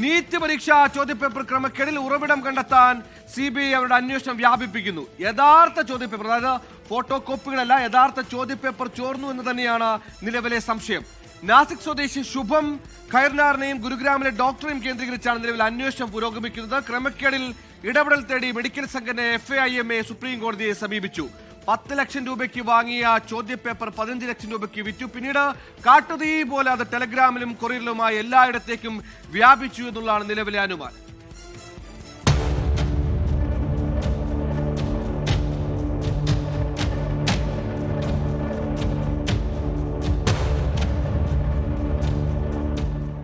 NEET പരീക്ഷാ ചോദ്യപേപ്പർ ക്രമക്കേടിൽ ഉറവിടം കണ്ടെത്താൻ CBI അവരുടെ അന്വേഷണം വ്യാപിപ്പിക്കുന്നു. യഥാർത്ഥ ചോദ്യപേപ്പർ, അതായത് ഫോട്ടോ കോപ്പികളല്ല, യഥാർത്ഥ ചോദ്യപേപ്പർ ചോർന്നു എന്ന് തന്നെയാണ് നിലവിലെ സംശയം. നാസിക് സ്വദേശി ശുഭം ഖൈർനാറിനെയും ഗുരുഗ്രാമിലെ ഡോക്ടറെയും കേന്ദ്രീകരിച്ചാണ് നിലവിൽ അന്വേഷണം പുരോഗമിക്കുന്നത്. ക്രമക്കേടിൽ ഇടപെടൽ തേടി മെഡിക്കൽ സംഘടന FAIMA സുപ്രീം കോടതിയെ സമീപിച്ചു. 10 ലക്ഷം രൂപയ്ക്ക് വാങ്ങിയ ചോദ്യപേപ്പർ 15 ലക്ഷം രൂപയ്ക്ക് വിറ്റു. പിന്നീട് കാട്ടുതീ പോലെ അത് ടെലഗ്രാമിലും കൊറിയറിലുമായി എല്ലായിടത്തേക്കും വ്യാപിച്ചു എന്നുള്ളതാണ് നിലവിലെ അനുമാനം.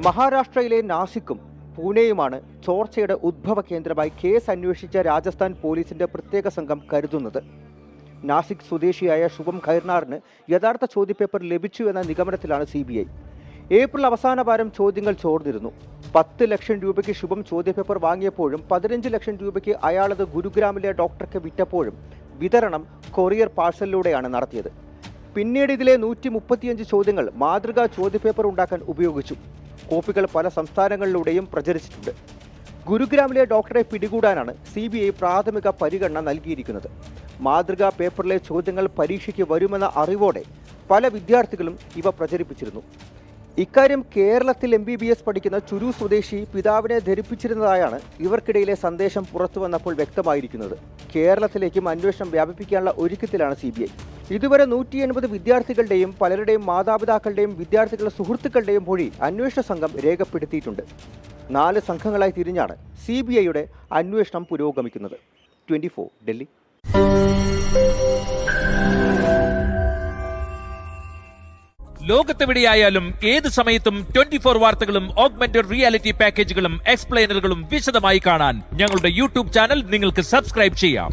മഹാരാഷ്ട്രയിലെ നാസിക്കും പൂനെയുമാണ് ചോർച്ചയുടെ ഉദ്ഭവ കേന്ദ്രമായി കേസ് അന്വേഷിച്ച രാജസ്ഥാൻ പോലീസിന്റെ പ്രത്യേക സംഘം കരുതുന്നത്. നാസിക് സ്വദേശിയായ ശുഭം ഖൈർനാറിന് യഥാർത്ഥ ചോദ്യപേപ്പർ ലഭിച്ചു എന്ന നിഗമനത്തിലാണ് CBI. ഏപ്രിൽ അവസാന വാരം ചോദ്യങ്ങൾ ചോർന്നിരുന്നു. 10 ലക്ഷം രൂപയ്ക്ക് ശുഭം ചോദ്യപേപ്പർ വാങ്ങിയപ്പോഴും 15 ലക്ഷം രൂപയ്ക്ക് അയാളത് ഗുരുഗ്രാമിലെ ഡോക്ടർക്ക് വിറ്റപ്പോഴും വിതരണം കൊറിയർ പാഴ്സലിലൂടെയാണ് നടത്തിയത്. പിന്നീട് ഇതിലെ 135 ചോദ്യങ്ങൾ മാതൃകാ ചോദ്യപേപ്പർ ഉണ്ടാക്കാൻ ഉപയോഗിച്ചു. കോപ്പികൾ പല സംസ്ഥാനങ്ങളിലൂടെയും പ്രചരിച്ചിട്ടുണ്ട്. ഗുരുഗ്രാമിലെ ഡോക്ടറെ പിടികൂടാനാണ് CBI പ്രാഥമിക പരിഗണന നൽകിയിരിക്കുന്നത്. മാതൃകാ പേപ്പറിലെ ചോദ്യങ്ങൾ പരീക്ഷയ്ക്ക് വരുമെന്ന അറിവോടെ പല വിദ്യാർത്ഥികളും ഇവ പ്രചരിപ്പിച്ചിരുന്നു. ഇക്കാര്യം കേരളത്തിൽ MBBS പഠിക്കുന്ന ചുരു സ്വദേശി പിതാവിനെ ധരിപ്പിച്ചിരുന്നതായാണ് ഇവർക്കിടയിലെ സന്ദേശം പുറത്തു വന്നപ്പോൾ വ്യക്തമായിരിക്കുന്നത്. കേരളത്തിലേക്കും അന്വേഷണം വ്യാപിപ്പിക്കാനുള്ള ഒരുക്കത്തിലാണ് CBI. ഇതുവരെ 180 വിദ്യാർത്ഥികളുടെയും പലരുടെയും മാതാപിതാക്കളുടെയും വിദ്യാർത്ഥികളുടെ സുഹൃത്തുക്കളുടെയും മൊഴി അന്വേഷണ സംഘം രേഖപ്പെടുത്തിയിട്ടുണ്ട്. 4 സംഘങ്ങളായി തിരിഞ്ഞാണ് CBIയുടെ അന്വേഷണം പുരോഗമിക്കുന്നത്. 24 ഡൽഹി. ലോകത്തെവിടെയായാലും ഏത് സമയത്തും 24 വാർത്തകളും ഓഗ്മെന്റഡ് റിയാലിറ്റി പാക്കേജുകളും എക്സ്പ്ലെയിനറുകളും വിശദമായി കാണാൻ ഞങ്ങളുടെ YouTube ചാനൽ നിങ്ങൾക്ക് സബ്സ്ക്രൈബ് ചെയ്യാം.